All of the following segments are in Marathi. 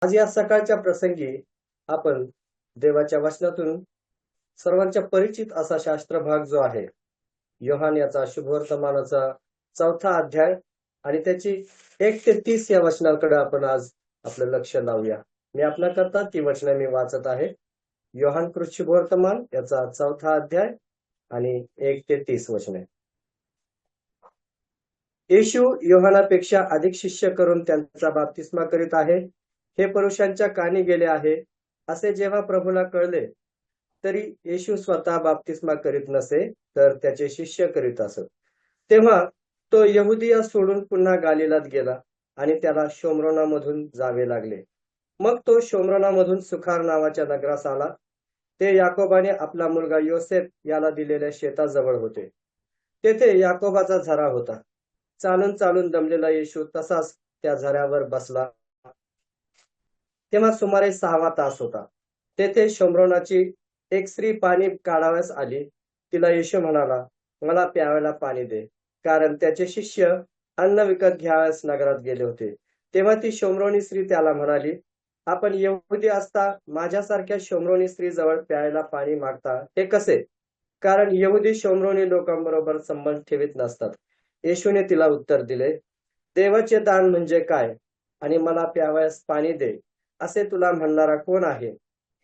आज या सकाळच्या प्रसंगी आपण देवाच्या वचनातून सर्वांच्या परिचित असा शास्त्र भाग जो आहे, योहान याचा शुभवर्तमानाचा 4था अध्याय आणि त्याची 1 ते 30 या वचनाकडे आपण आज आपलं लक्ष लावूया. मी आपल्याकरता ती वचने मी वाचत आहे. योहान कृत शुभवर्तमान याचा 4था अध्याय आणि 1 ते 30 वचने. येशू योहानापेक्षा अधिक शिष्य करून त्यांचा बाप्तिस्मा करीत आहे, हे पुरुषांच्या कानी गेले आहे, असे जेव्हा प्रभूला कळले, तरी येशू स्वतः बाप्तिस्मा करीत नसे, तर त्याचे शिष्य करीत असत. तेव्हा तो यहुदिया सोडून पुन्हा गालिलात गेला आणि त्याला शोम्रोनामधून जावे लागले. मग तो शोम्रोनामधून सुखार नावाच्या नगरास आला. ते याकोबाने आपला मुलगा योसेफ याला दिलेल्या शेताजवळ होते. तेथे याकोबाचा झरा होता. चालून चालून दमलेला येशू तसाच त्या झऱ्यावर बसला. तेव्हा सुमारे 6वा तास होता. तेथे शोम्रोनाची एक स्त्री पाणी काढावयास आली. तिला येशू म्हणाला, मला प्यायला पाणी दे, कारण त्याचे शिष्य अन्न विकत घ्यावयास नगरात गेले होते. तेव्हा ती शोम्रोनी स्त्री त्याला म्हणाली, आपण यहुदी असता माझ्यासारख्या शोम्रोनी स्त्री जवळ प्यायला पाणी मागता, हे कसे? कारण यहुदी शोम्रोनी लोकांबरोबर संबंध ठेवीत नसतात. येशूने तिला उत्तर दिले, देवाचे दान म्हणजे काय आणि मला प्यावयास पाणी दे असे तुला म्हणणारा कोण आहे,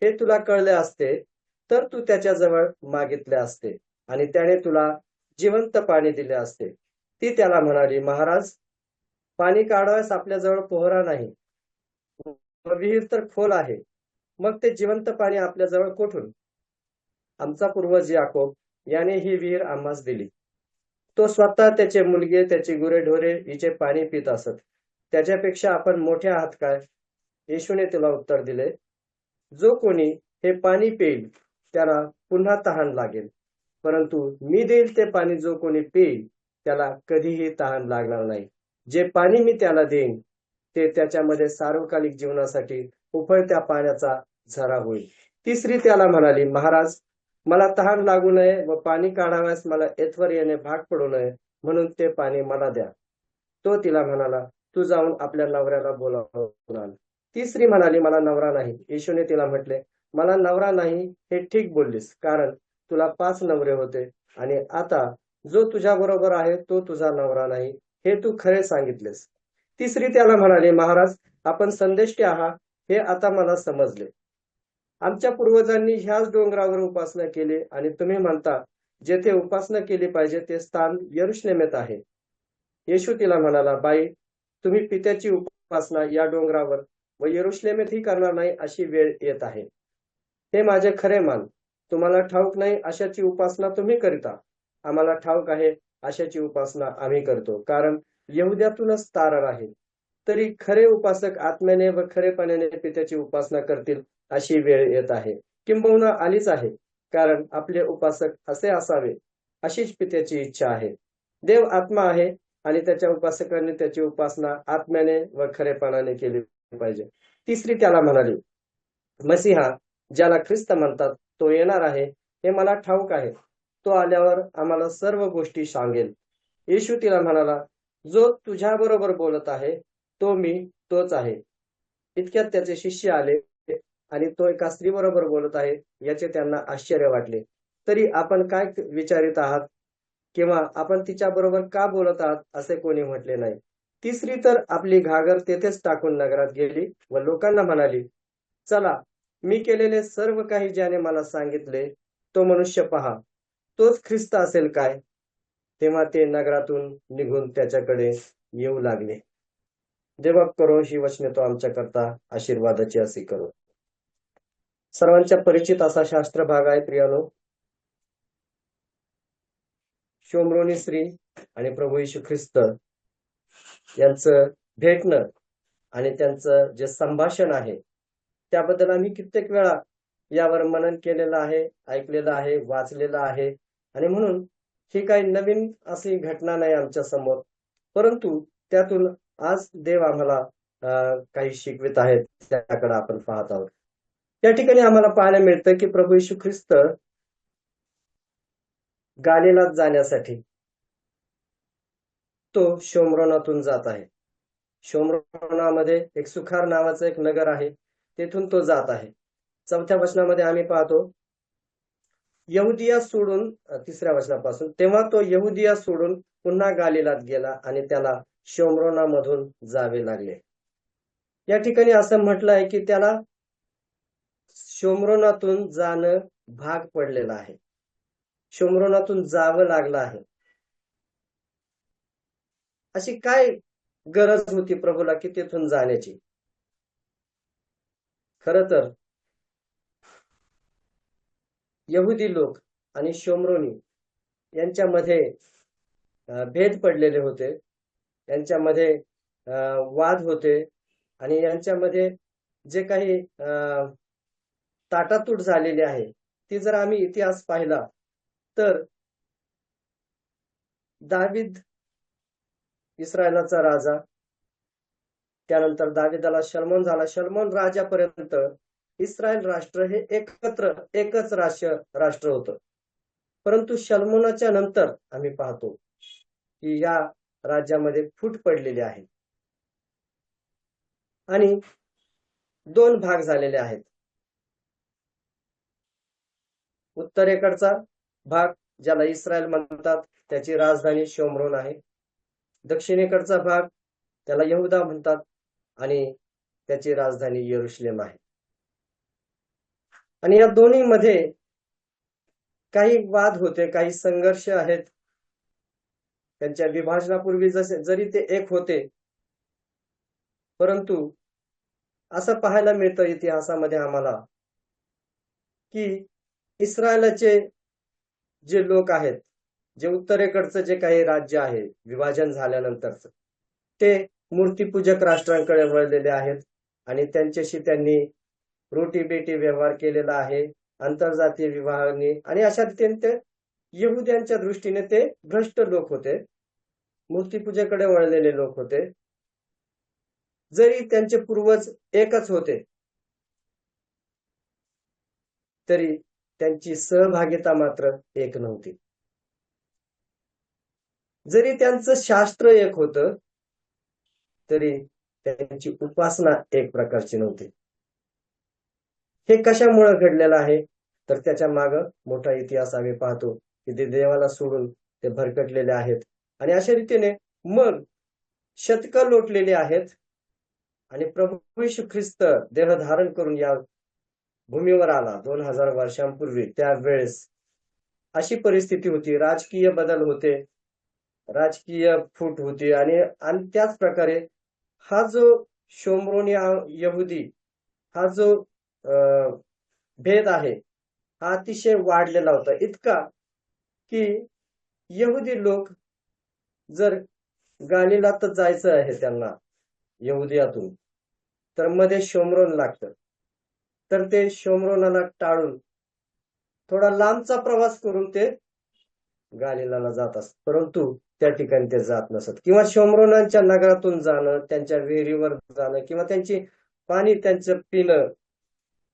हे तुला कळले असते तर तू त्याच्याजवळ मागितले असते आणि त्याने तुला जिवंत पाणी दिले असते. ती त्याला म्हणाली, महाराज, पाणी काढावयास आपल्याजवळ पोहरा नाही व विहीर तर खोल आहे, मग ते जिवंत पाणी आपल्याजवळ कोठून? आमचा पूर्वज याकोब याने ही विहीर आम्हास दिली. तो स्वतः, त्याचे मुलगे, त्याची गुरेढोरे हिचे पाणी पित असत. त्याच्यापेक्षा आपण मोठे आहात काय? येशूने तिला उत्तर दिले, जो कोणी हे पाणी पिईल त्याला पुन्हा तहान लागेल, परंतु मी देईल ते पाणी जो कोणी पिईल त्याला कधीही तहान लागणार नाही. जे पाणी मी त्याला देईन ते त्याच्यामध्ये सार्वकालिक जीवनासाठी उफळत्या पाण्याचा झरा होईल. ती स्त्री त्याला म्हणाली, महाराज, मला तहान लागू नये व पाणी काढावयास मला येथवर येणे भाग पडू नये, म्हणून ते पाणी मला द्या. तो तिला म्हणाला, तू जाऊन आपल्या नवऱ्याला बोलावून आण. ती स्त्री म्हणाली, मला नवरा नाही. येशूने तिला म्हटले, मला नवरा नाही हे ठीक बोललीस, कारण तुला 5 नवरे होते आणि आता जो तुझ्या बरोबर आहे तो तुझा नवरा नाही, हे तू खरे सांगितलेस. ती स्त्री त्याला म्हणाली, महाराज, आपण संदेष्टे आहात हे आता मला समजले. आमच्या पूर्वजांनी ह्याच डोंगरावर उपासना केली आणि तुम्ही म्हणता जेथे उपासना केली पाहिजे ते स्थान यरुशलेमेत आहे. येशू तिला म्हणाला, बाई, तुम्ही पित्याची उपासना या डोंगरावर व यरुशलेमेतही करणार नाही अशी वेळ येत आहे. हे माझे खरे मान, तुम्हाला ठाऊक नाही अशाची उपासना तुम्ही करिता, आम्हाला ठाऊक आहे अशाची उपासना आम्ही करतो, कारण यहुद्यातूनच तारण आहे. तरी खरे उपासक आत्म्याने व खरेपणाने पित्याची उपासना करतील अशी वेळ येत आहे, किंबहुना आलीच आहे, कारण आपले उपासक असे असावे अशीच पित्याची इच्छा आहे. देव आत्मा आहे आणि त्याच्या उपासकांनी त्याची उपासना आत्म्याने व खरेपणाने केली पाहिजे. तिसरी त्याला म्हणाली, मसीहा ज्याला ख्रिस्त म्हणतात तो येणार आहे, हे मला ठाऊक आहे. तो आल्यावर आम्हाला सर्व गोष्टी सांगेल. येशू तिला म्हणाला, जो तुझ्या बरोबर बोलत आहे तो मी तोच आहे. इतक्यात त्याचे शिष्य आले आणि तो एका स्त्री बरोबर बोलत आहे याचे त्यांना आश्चर्य वाटले. तरी आपण काय विचारित आहात किंवा आपण तिच्या बरोबर का बोलत आहात असे कोणी म्हटले नाही. ती स्त्री तर आपली घागर तेथेच टाकून नगरात गेली व लोकांना म्हणाली, चला, मी केलेले सर्व काही ज्याने मला सांगितले तो मनुष्य पहा, तोच ख्रिस्त असेल काय? तेव्हा ते नगरातून निघून त्याच्याकडे येऊ लागले. देवा करो ही वचने तो आमच्या करता आशीर्वादाची असे करो. सर्वांच्या परिचित असा शास्त्र भाग आहे प्रियानो. शोम्रोनी स्त्री आणि प्रभू येशू ख्रिस्त यांचं भेटणं आणि त्यांचं जे संभाषण आहे त्याबद्दल आम्ही कित्येक वेळा यावर मनन केलेलं आहे, ऐकलेलं आहे, वाचलेलं आहे आणि म्हणून ही काही नवीन अशी घटना नाही आमच्या समोर, परंतु त्यातून आज देव आम्हाला काही शिकवित आहेत, त्याकडे आपण पाहत आहोत. या ठिकाणी आम्हाला पाहायला मिळतं की प्रभू येशू ख्रिस्त गालिलात जाण्यासाठी तो शोम्रोनातून जात आहे. शोम्रोनामध्ये एक सुखार नावाचं एक नगर आहे, तेथून तो जात आहे. 4थ्या वचनामध्ये आम्ही पाहतो, यहुदिया सोडून 3ऱ्या वचनापासून, तेव्हा तो यहुदिया सोडून पुन्हा गालिलात गेला आणि त्याला शोम्रोनामधून जावे लागले. या ठिकाणी असं म्हटलं आहे की त्याला शोम्रोनातून जाणं भाग पडलेलं आहे. शोम्रोनातून जावं लागलं आहे. अशी काय गरज होती प्रभूला की तिथून जाण्याची? खरं तर यहुदी लोक आणि शोम्रोनी यांच्यामध्ये भेद पडलेले होते. यांच्यामध्ये वाद होते आणि यांच्यामध्ये जे काही ताटातूट झालेली आहे, ती जर आम्ही इतिहास पाहिला तर दावीद इस्रायलाचा राजा, त्यानंतर दाविदाला शल्मोन झाला, शल्मोन राजापर्यंत इस्रायल राष्ट्र हे एकच राष्ट्र होतं. परंतु शल्मोनाच्या नंतर आम्ही पाहतो की या राज्यामध्ये फूट पडलेली आहे आणि 2 भाग झालेले आहेत. उत्तरेकडचा भाग ज्याला इस्रायल म्हणतात, त्याची राजधानी शोम्रोन आहे. दक्षिणेकडचा भाग त्याला यहुदा म्हणतात आणि त्याची राजधानी यरुशलेम आहे. आणि या दोन्ही मध्ये काही वाद होते, काही संघर्ष आहेत. त्यांच्या विभाजनापूर्वी जरी ते एक होते, परंतु असं पाहायला मिळतं इतिहासामध्ये आम्हाला की इस्रायलचे जे लोक आहेत, जे उत्तरेकडचं जे काही राज्य आहे विभाजन झाल्यानंतरच, ते मूर्तीपूजक राष्ट्रांकडे वळलेले आहेत आणि त्यांच्याशी त्यांनी रोटी-बेटी व्यवहार केलेला आहे, आंतरजातीय विवाहाने, आणि अशा रीतीने ते यहुद्यांच्या दृष्टीने ते भ्रष्ट लोक होते, मूर्तीपूजेकडे वळलेले लोक होते. जरी त्यांचे पूर्वज एकच होते तरी त्यांची सहभागिता मात्र एक नव्हती. जरी त्यांचं शास्त्र एक होतं तरी त्यांची उपासना एक प्रकारची नव्हती. हे कशामुळे घडलेलं आहे तर त्याच्या मागं मोठा इतिहास आम्ही पाहतो की ते देवाला सोडून ते भरकटलेले आहेत आणि अशा रीतीने मग शतकं लोटलेली आहेत आणि प्रभू येशू ख्रिस्त देह धारण करून या भूमीवर आला 2000 वर्षांपूर्वी. त्यावेळेस अशी परिस्थिती होती, राजकीय बदल होते, राजकीय फूट होती आणि त्याच प्रकारे हा जो शोम्रोनी यहुदी हा जो भेद आहे हा अतिशय वाढलेला होता, इतका की यहुदी लोक जर गालिलात जायचं आहे त्यांना यहुदियातून, तर मध्ये शोम्रोन लागतं, तर ते शोम्रोनाला टाळून थोडा लांबचा प्रवास करून ते गालिलाला जात असत. परंतु त्या ठिकाणी ते जात नसत, किंवा शोम्रोनांच्या नगरातून जाणं, त्यांच्या विहिरीवर जाणं किंवा त्यांची पाणी त्यांचं पिणं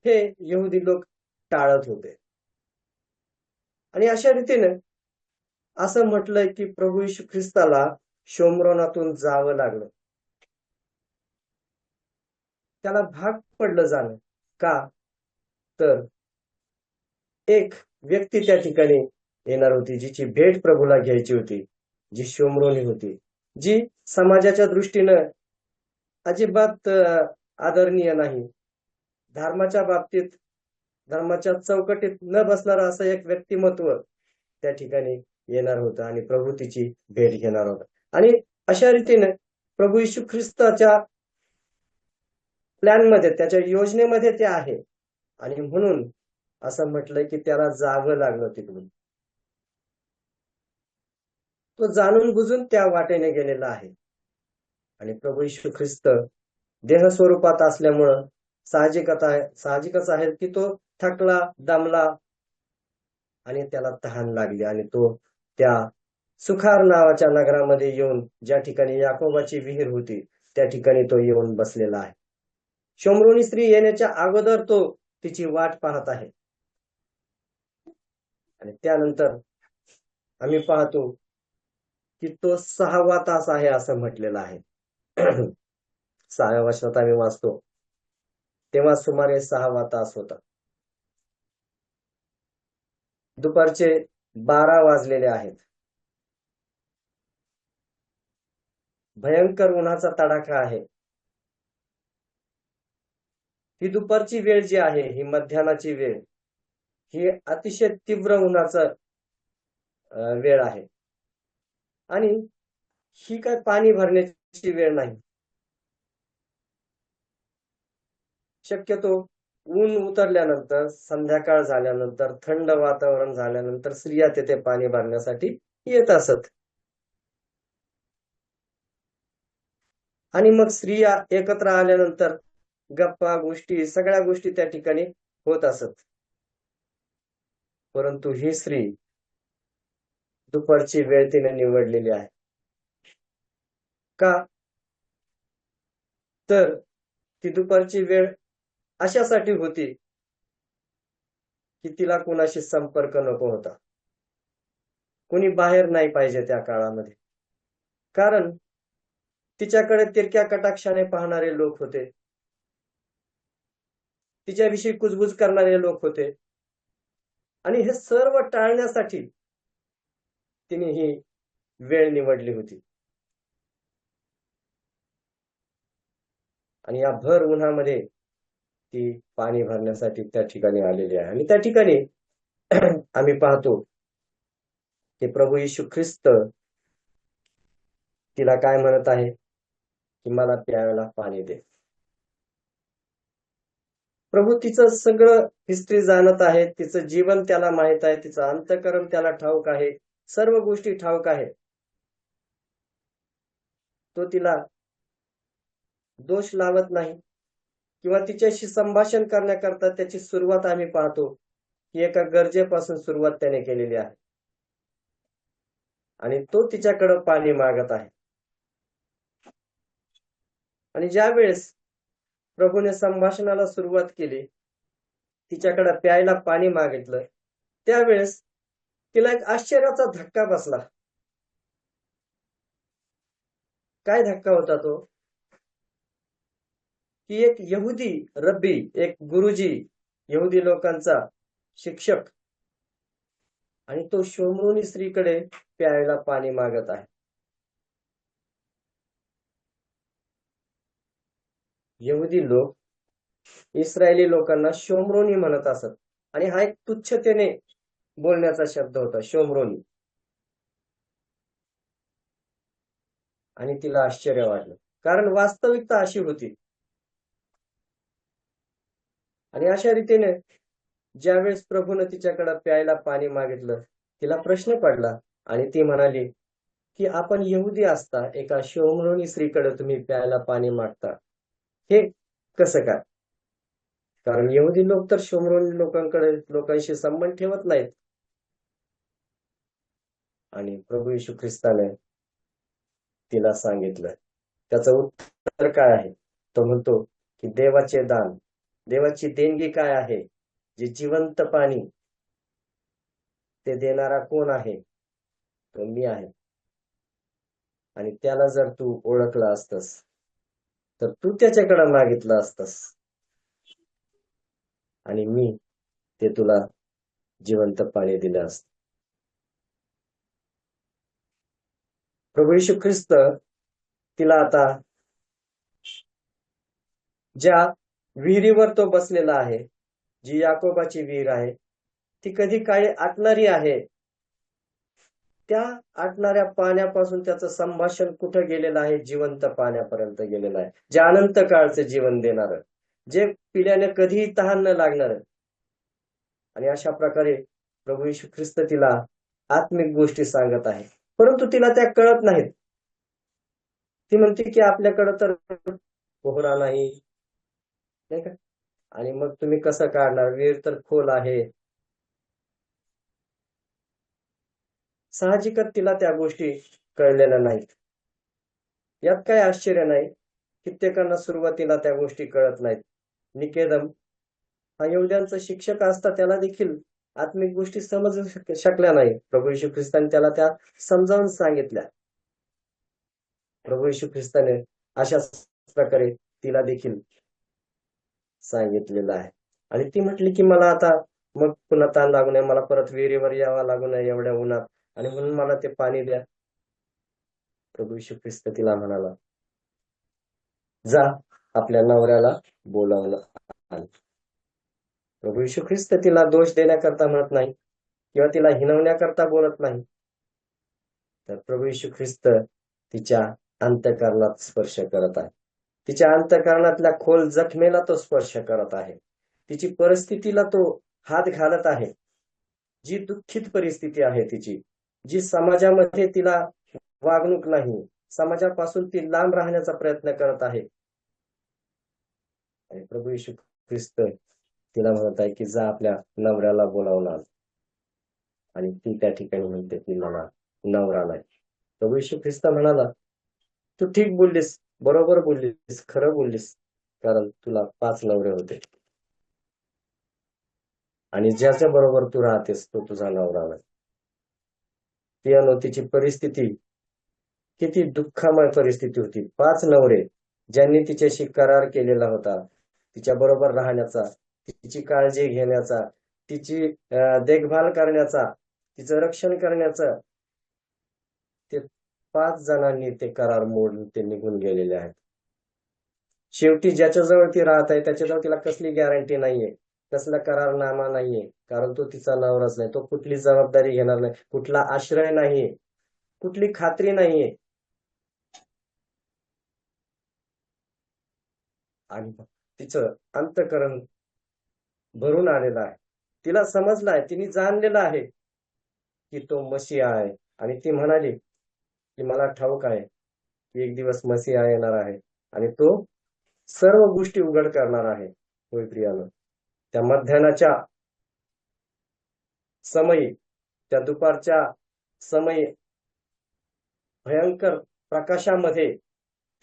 हे यहुदी लोक टाळत होते. आणि अशा रीतीने असं म्हटलंय की प्रभू येशू ख्रिस्ताला शोम्रोनातून जावं लागलं, त्याला भाग पडलं जाणं. का तर एक व्यक्ती त्या ठिकाणी येणार होती जिची भेट प्रभूला घ्यायची होती, जी शोम्रोनी होती, जी समाजाच्या दृष्टीनं अजिबात आदरणीय नाही, धर्माच्या बाबतीत धर्माच्या चौकटीत न बसणारं असं एक व्यक्तिमत्व त्या ठिकाणी येणार होतं आणि प्रभू तिची भेट घेणार होता. आणि अशा रीतीने प्रभू येशू ख्रिस्ताच्या प्लॅन मध्ये, त्याच्या योजनेमध्ये ते आहे आणि म्हणून असं म्हटलंय की त्याला जावं लागलं तिकडून. तो जाणून बुजून त्या वाटेने गेलेला आहे आणि प्रभू येशू ख्रिस्त देह स्वरूपात असल्यामुळं साहजिकच आहे की तो थकला, दमला आणि त्याला तहान लागली आणि तो त्या सुखार नावाच्या नगरामध्ये येऊन, ज्या ठिकाणी याकोबाची विहीर होती, त्या ठिकाणी तो येऊन बसलेला आहे. शोम्रोनी स्त्री येण्याच्या अगोदर तो तिची वाट पाहत आहे आणि त्यानंतर आम्ही पाहतो की तो 6वा तास आहे असं म्हटलेलं आहे. 6व्या वचनात आम्ही वाचतो, तेव्हा सुमारे 6वा तास होता. दुपारचे 12 वाजलेले आहेत. भयंकर उन्हाचा तडाखा आहे. ही दुपारची वेळ जी आहे, ही मध्यान्हाची वेळ, ही अतिशय तीव्र उन्हाचा वेळ आहे. आणि ही काय पाणी भरण्याची वेळ नाही. शक्यतो ऊन उतरल्यानंतर, संध्याकाळ झाल्यानंतर, थंड वातावरण झाल्यानंतर स्त्रिया तेथे पाणी भरण्यासाठी येत असत. आणि मग स्त्रिया एकत्र आल्यानंतर गप्पा गोष्टी, सगळ्या गोष्टी त्या ठिकाणी होत असत. परंतु ही स्त्री दुपारची वेळ तिने निवडलेली आहे. का? तर ती दुपारची वेळ अशासाठी होती की तिला कोणाशी संपर्क नको होता. कोणी बाहेर नाही पाहिजे त्या काळामध्ये. कारण तिच्याकडे तिरक्या कटाक्षाने पाहणारे लोक होते. तिच्याविषयी कुजबुज करणारे लोक होते. आणि हे सर्व टाळण्यासाठी तिने ही वेळ निवडली होती. आणि या भर उन्हामध्ये ती पाणी भरण्यासाठी त्या ठिकाणी आलेली आहे. आणि त्या ठिकाणी आम्ही पाहतो की प्रभू येशू ख्रिस्त तिला काय म्हणत आहे की मला प्यायला पाणी दे. प्रभू तिचं सगळं हिस्ट्री जाणत आहे, तिचं जीवन त्याला माहित आहे, तिचं अंतःकरण त्याला ठाऊक आहे, सर्व गोष्टी ठाऊक आहे. तो तिला दोष लावत नाही किंवा तिच्याशी संभाषण करण्याकरता त्याची सुरुवात आम्ही पाहतो की एका गरजेपासून सुरुवात त्याने केलेली आहे. आणि तो तिच्याकडे पाणी मागत आहे. आणि ज्या वेळेस प्रभूने संभाषणाला सुरुवात केली, तिच्याकडे प्यायला पाणी मागितलं, त्यावेळेस तिला एक आश्चर्याचा धक्का बसला. काय धक्का होता तो? की एक यहुदी रब्बी, एक गुरुजी, यहुदी लोकांचा शिक्षक, आणि तो शोमरोनी स्त्रीकडे प्यायला पाणी मागत आहे. यहुदी लोक इस्रायली लोकांना शोमरोनी म्हणत असत. आणि हा एक तुच्छतेने बोलण्याचा शब्द होता, शोमरोनी. आणि तिला आश्चर्य वाटलं, कारण वास्तविकता अशी होती. आणि अशा रीतीने ज्यावेळेस प्रभूने तिच्याकडे प्यायला पाणी मागितलं, तिला प्रश्न पडला. आणि ती म्हणाली की आपण यहुदी असता एका शोमरोनी स्त्रीकडे तुम्ही प्यायला पाणी मागता, हे कसं काय? कारण यहुदी लोक तर शोमरोनी लोकांशी संबंध ठेवत नाहीत. आणि प्रभू येशू ख्रिस्ताने तिला सांगितलं. त्याचं उत्तर काय आहे? तो म्हणतो की देवाचे दान, देवाची देणगी काय आहे? जे जिवंत पाणी, ते देणारा कोण आहे? तो मी आहे. आणि त्याला जर तू ओळखला असतस तर तू त्याच्याकडे मागितलं असतस, आणि मी ते तुला जिवंत पाणी दिलं असत. प्रभू येशू ख्रिस्त तिला आता ज्या विहिरीवर तो बसलेला आहे, जी याकोबाची विहीर आहे, ती कधी काळी आटणारी आहे, त्या आटणाऱ्या पाण्यापासून त्याचं संभाषण कुठं गेलेलं आहे? जिवंत पाण्यापर्यंत गेलेलं आहे, जे अनंत काळचं जीवन देणार, जे पिल्याने कधीही तहान न लागणार. आणि अशा प्रकारे प्रभू येशू ख्रिस्त तिला आत्मिक गोष्टी सांगत आहे, परंतु तिला त्या कळत नाहीत. ती म्हणते की आपल्याकडे तर पोहरा नाही का, आणि मग तुम्ही कसं काढणार? विहीर तर खोल आहे. साहजिकच तिला त्या गोष्टी कळलेल्या नाहीत. यात काही आश्चर्य नाही. कित्येकांना सुरुवातीला त्या गोष्टी कळत नाहीत. निकेदम हा यहुद्यांचा शिक्षक असता, त्याला देखील आत्मिक गोष्टी समजू शकल्या नाही. प्रभू येशू ख्रिस्ताने त्याला त्या समजावून सांगितल्या. प्रभू येशू ख्रिस्ताने अशा प्रकारे तिला देखील सांगितलेलं आहे. आणि ती म्हटली की मला आता मग पुन्हा ताण लागू नये, मला परत विहिरीवर यावं लागू नये एवढ्या उन्हात, आणि म्हणून मला ते पाणी द्या. प्रभू येशू ख्रिस्त तिला म्हणाला, जा आपल्या नवऱ्याला बोलावून आण. प्रभू येशू ख्रिस्त तिला दोष देण्याकरता म्हणत नाही किंवा तिला हिणवण्याकरता बोलत नाही, तर प्रभू येशू ख्रिस्त तिच्या अंतःकरणात स्पर्श करत आहे. तिच्या अंतःकरणातल्या खोल जखमेला तो स्पर्श करत आहे. तिची परिस्थितीला तो हात घालत आहे. जी दुःखित परिस्थिती आहे तिची, जी समाजामध्ये तिला वागणूक नाही, समाजापासून ती लांब राहण्याचा प्रयत्न करत आहे, आणि प्रभू येशू ख्रिस्त तिला म्हणत आहे की जा आपल्या नवऱ्याला बोलावून आण. आणि ती त्या ठिकाणी म्हणते की मला नवरा नाही. प्रभू येशू ख्रिस्त म्हणाला, तू ठीक बोललीस, बरोबर बोललीस, खरं बोललीस, कारण तुला 5 नवरे होते आणि ज्याच्या बरोबर तू राहतेस तो तुझा नवरा नाही. ती तिची परिस्थिती किती दुःखमय परिस्थिती होती. 5 नवरे ज्यांनी तिच्याशी करार केलेला होता, तिच्या बरोबर राहण्याचा, तिची काळजी घेण्याचा, तिची देखभाल करण्याचा, तिचं रक्षण करण्याचं, ते 5 जणांनी ते करार मोडून ते निघून गेलेले आहेत. शेवटी ज्याच्याजवळ ती राहत आहे त्याच्याजवळ तिला कसली गॅरंटी नाहीये, कसला करारनामा नाहीये, कारण तो तिचा नवराच नाही. तो कुठली जबाबदारी घेणार नाही, कुठला आश्रय नाहीये, कुठली खात्री नाहीये. आणि तिचं अंतःकरण भरून आलेलं आहे. तिला समजलं आहे, तिने जाणलेलं आहे की तो मसीहा आहे. आणि ती म्हणाली की मला ठाऊक आहे की एक दिवस मसीहा येणार आहे आणि तो सर्व गोष्टी उघड करणार आहे. होय प्रियानो, त्या मध्यानाच्या समयी, त्या दुपारच्या समयी भयंकर प्रकाशामध्ये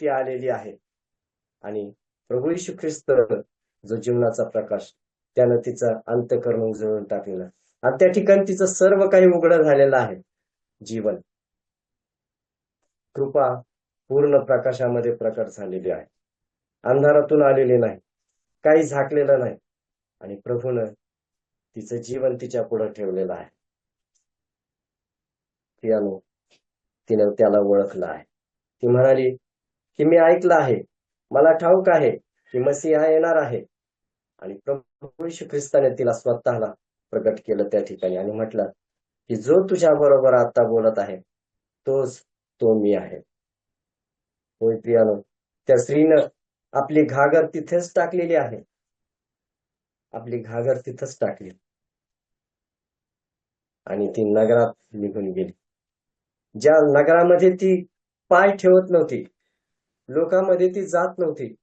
ती आलेली आहे. आणि प्रभू येशू ख्रिस्त जो जीवनाचा प्रकाश, त्यानं तिचं अंतःकरण उजळून टाकलेलं, आणि त्या ठिकाणी तिचं सर्व काही उघड झालेलं आहे. जीवन, कृपा पूर्ण प्रकाशामध्ये प्रकट झालेली आहे, अंधारातून आलेली नाही, काही झाकलेलं नाही. आणि प्रभूनं तिचं जीवन तिच्या पुढे ठेवलेलं आहे. तिनं त्याला ओळखलं आहे. ती म्हणाली की मी ऐकलं आहे, मला ठाऊक आहे की मसीहा येणार आहे. आणि प्रभू येशू ख्रिस्ताने तिला स्वतःला प्रकट केलं त्या ठिकाणी आणि म्हटलं की जो तुझ्या बरोबर आता बोलत आहे तोच तो मी आहे. होय प्रियानो, त्या स्त्रीनं आपली घागर तिथेच टाकलेली आहे, आपली घागर तिथंच टाकली आणि ती नगरात निघून गेली. ज्या नगरामध्ये ती पाय ठेवत नव्हती, लोकांमध्ये ती जात नव्हती,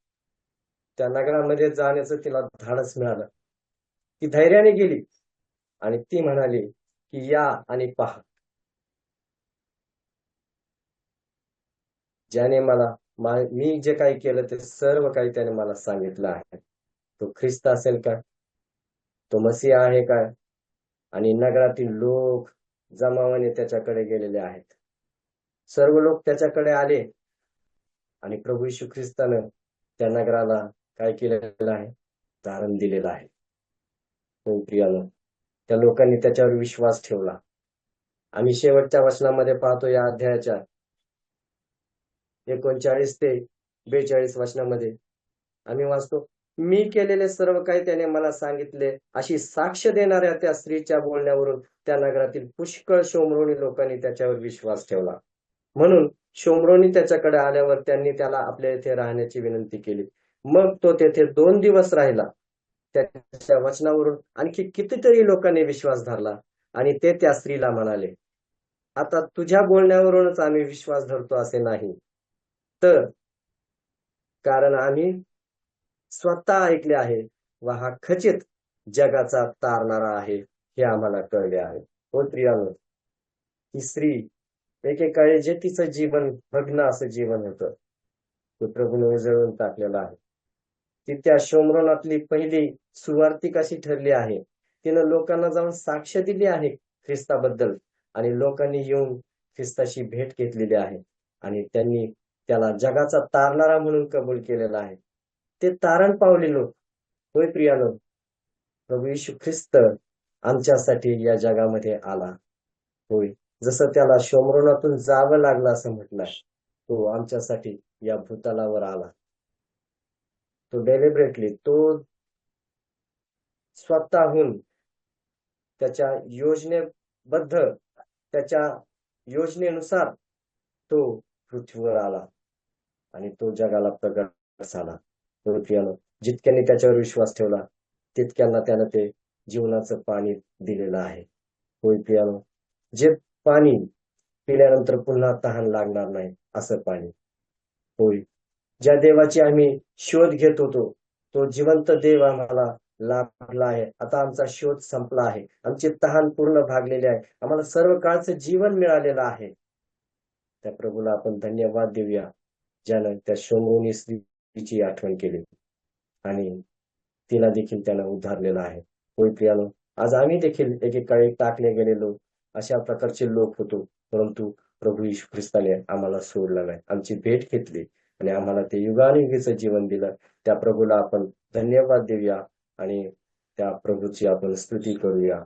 त्या नगरामध्ये जाण्याचं तिला धाडस मिळालं. ती धैर्याने गेली आणि ती म्हणाली की या आणि पहा, ज्याने मला मी जे काही केलं ते सर्व काही त्याने मला सांगितलं आहे. तो ख्रिस्त असेल का, तो मसीहा आहे का? आणि नगरातील लोक जमावाने त्याच्याकडे गेलेले आहेत. सर्व लोक त्याच्याकडे आले आणि प्रभू येशू ख्रिस्तानं त्या नगराला काय केलेलं आहे, तारण दिलेलं आहे. प्रियानो, त्या लोकांनी त्याच्यावर विश्वास ठेवला. आम्ही शेवटच्या वचनामध्ये पाहतो, या अध्यायाच्या 39 ते 42 वचनामध्ये आम्ही वाचतो, मी केलेले सर्व काही त्याने मला सांगितले अशी साक्ष देणाऱ्या त्या स्त्रीच्या बोलण्यावरून त्या नगरातील पुष्कळ शोमरोनी लोकांनी त्याच्यावर विश्वास ठेवला. म्हणून शोमरोनी त्याच्याकडे आल्यावर त्यांनी त्याला आपल्या इथे राहण्याची विनंती केली. मग तो तेथे 2 दिवस राहिला. त्याच्या वचनावरून आणखी कितीतरी लोकांनी विश्वास धरला आणि ते त्या स्त्रीला म्हणाले, आता तुझ्या बोलण्यावरूनच आम्ही विश्वास धरतो असे नाही, तर कारण आम्ही स्वतः ऐकले आहे व हा खचित जगाचा तारणारा आहे हे आम्हाला कळले आहे. हो प्रियानो, ही स्त्री एकेकाळी जे तिचं जीवन भग्न असं जीवन होतं, ते प्रभूने उजळून टाकलेलं आहे. ती त्या शोमरोनातली पहिली सुवार्तिक अशी ठरली आहे. तिनं लोकांना जाऊन साक्ष दिली आहे ख्रिस्ताबद्दल, आणि लोकांनी येऊन ख्रिस्ताशी भेट घेतलेली आहे आणि त्यांनी त्याला जगाचा तारणारा म्हणून कबूल केलेला आहे. ते तारण पावले लोक. होय प्रियानो, प्रभू येशू ख्रिस्त आमच्यासाठी या जगामध्ये आला. होय, जसं त्याला शोमरोनातून जावं लागलं असं म्हटलंय, तो आमच्यासाठी या भूतलावर आला. तो डेलिबरेटली, तो स्वतःहून त्याच्या योजनेबद्ध, त्याच्या योजनेनुसार तो पृथ्वीवर आला आणि तो जगाला प्रगट झाला. होय प्रियानो, जितक्यांनी त्याच्यावर विश्वास ठेवला तितक्यांना त्यानं ते जीवनाचं पाणी दिलेलं आहे. होय प्रियानो, जे पाणी पिल्यानंतर पुन्हा तहान लागणार नाही असं पाणी. होय, ज्या देवाची आम्ही शोध घेत होतो तो जिवंत देव आम्हाला लाभला आहे. आता आमचा शोध संपला आहे. आमची तहान पूर्ण भागलेली आहे. आम्हाला सर्व काळचं जीवन मिळालेलं आहे. त्या प्रभूला आपण धन्यवाद देऊया, ज्यानं त्या शोमरोनी स्त्रीची आठवण केली आणि तिला देखील त्यानं उद्धारलेलं आहे. होय प्रियानो, आज आम्ही देखील एकेकाळी टाकले गेलेलो अशा प्रकारचे लोक होतो, परंतु प्रभू येशू ख्रिस्ताने आम्हाला सोडलं नाही. आमची भेट घेतली आणि आम्हाला ते युगानुयुगीचं जीवन दिलं. त्या प्रभूला आपण धन्यवाद देऊया आणि त्या प्रभूची आपण स्तुती करूया.